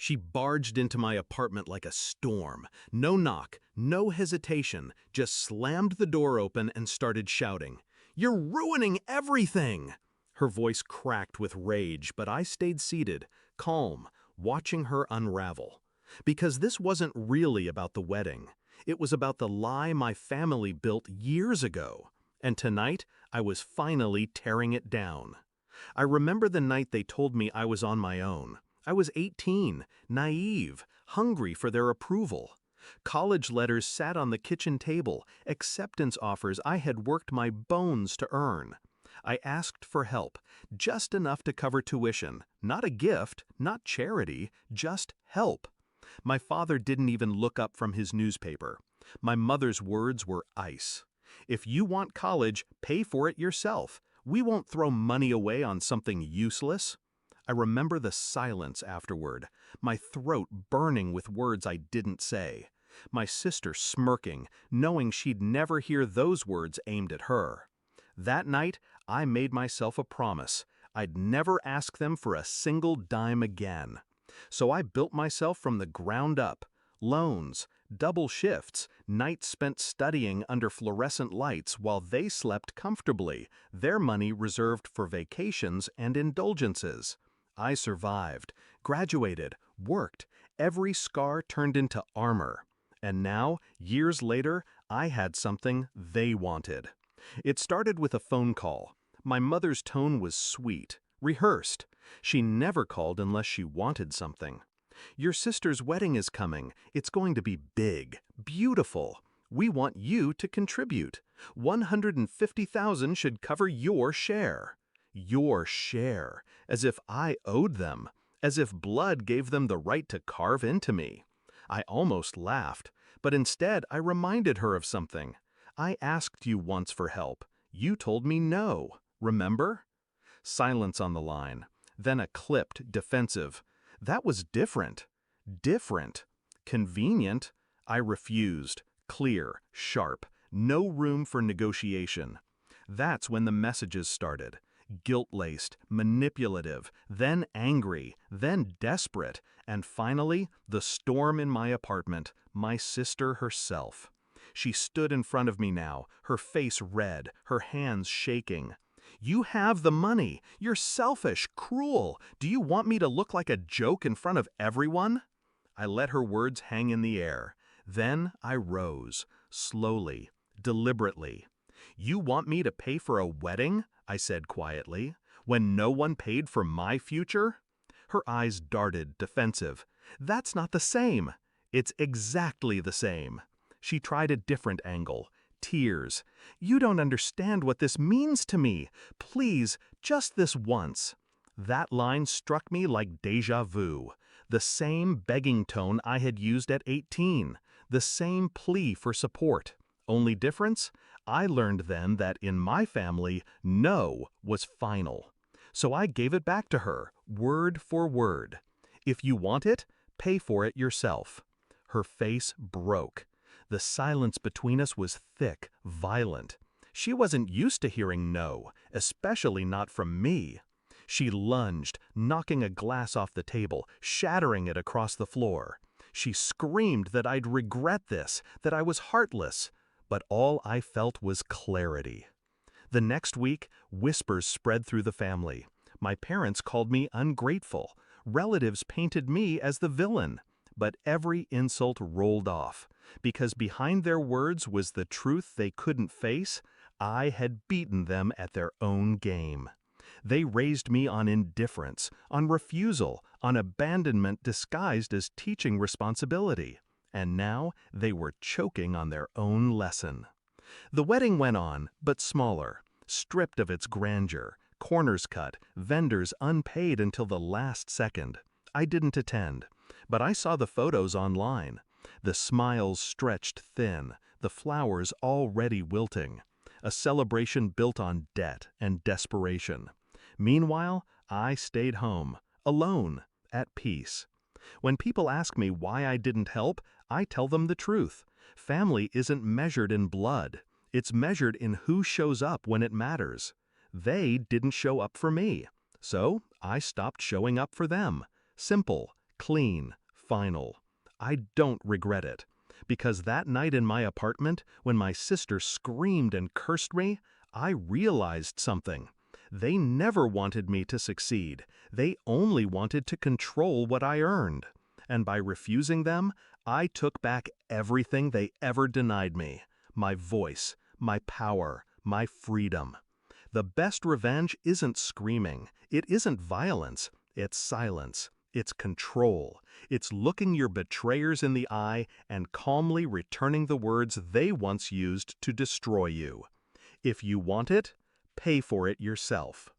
She barged into my apartment like a storm. No knock, no hesitation, just slammed the door open and started shouting, "You're ruining everything!" Her voice cracked with rage, but I stayed seated, calm, watching her unravel. Because this wasn't really about the wedding. It was about the lie my family built years ago. And tonight, I was finally tearing it down. I remember the night they told me I was on my own. I was 18, naive, hungry for their approval. College letters sat on the kitchen table, acceptance offers I had worked my bones to earn. I asked for help, just enough to cover tuition, not a gift, not charity, just help. My father didn't even look up from his newspaper. My mother's words were ice. "If you want college, pay for it yourself. We won't throw money away on something useless." I remember the silence afterward, my throat burning with words I didn't say. My sister smirking, knowing she'd never hear those words aimed at her. That night, I made myself a promise. I'd never ask them for a single dime again. So I built myself from the ground up. Loans, double shifts, nights spent studying under fluorescent lights while they slept comfortably, their money reserved for vacations and indulgences. I survived, graduated, worked, every scar turned into armor. And now, years later, I had something they wanted. It started with a phone call. My mother's tone was sweet, rehearsed. She never called unless she wanted something. "Your sister's wedding is coming. It's going to be big, beautiful. We want you to contribute. 150,000 should cover your share." Your share, as if I owed them, as if blood gave them the right to carve into me. I almost laughed, but instead I reminded her of something. "I asked you once for help. You told me no. Remember?" Silence on the line. Then a clipped, defensive, "That was different." Different. Convenient. I refused. Clear, sharp, no room for negotiation. That's when the messages started. Guilt-laced, manipulative, then angry, then desperate, and finally, the storm in my apartment, my sister herself. She stood in front of me now, her face red, her hands shaking. "You have the money. You're selfish, cruel. Do you want me to look like a joke in front of everyone?" I let her words hang in the air. Then I rose, slowly, deliberately. "You want me to pay for a wedding?" I said quietly, "when no one paid for my future?" Her eyes darted, defensive. "That's not the same." "It's exactly the same." She tried a different angle. Tears. "You don't understand what this means to me. Please, just this once." That line struck me like déjà vu. The same begging tone I had used at 18. The same plea for support. Only difference? I learned then that in my family, no was final. So I gave it back to her, word for word. "If you want it, pay for it yourself." Her face broke. The silence between us was thick, violent. She wasn't used to hearing no, especially not from me. She lunged, knocking a glass off the table, shattering it across the floor. She screamed that I'd regret this, that I was heartless. But all I felt was clarity. The next week, whispers spread through the family. My parents called me ungrateful. Relatives painted me as the villain. But every insult rolled off, because behind their words was the truth they couldn't face. I had beaten them at their own game. They raised me on indifference, on refusal, on abandonment disguised as teaching responsibility. And now they were choking on their own lesson. The wedding went on, but smaller, stripped of its grandeur, corners cut, vendors unpaid until the last second. I didn't attend, but I saw the photos online. The smiles stretched thin, the flowers already wilting. A celebration built on debt and desperation. Meanwhile, I stayed home, alone, at peace. When people ask me why I didn't help, I tell them the truth. Family isn't measured in blood. It's measured in who shows up when it matters. They didn't show up for me, so I stopped showing up for them. Simple, Clean, final. I don't regret it. Because that night in my apartment, when my sister screamed and cursed me, I realized something. They never wanted me to succeed. They only wanted to control what I earned. And by refusing them, I took back everything they ever denied me. My voice, my power, my freedom. The best revenge isn't screaming. It isn't violence. It's silence. It's control. It's looking your betrayers in the eye and calmly returning the words they once used to destroy you. If you want it, pay for it yourself.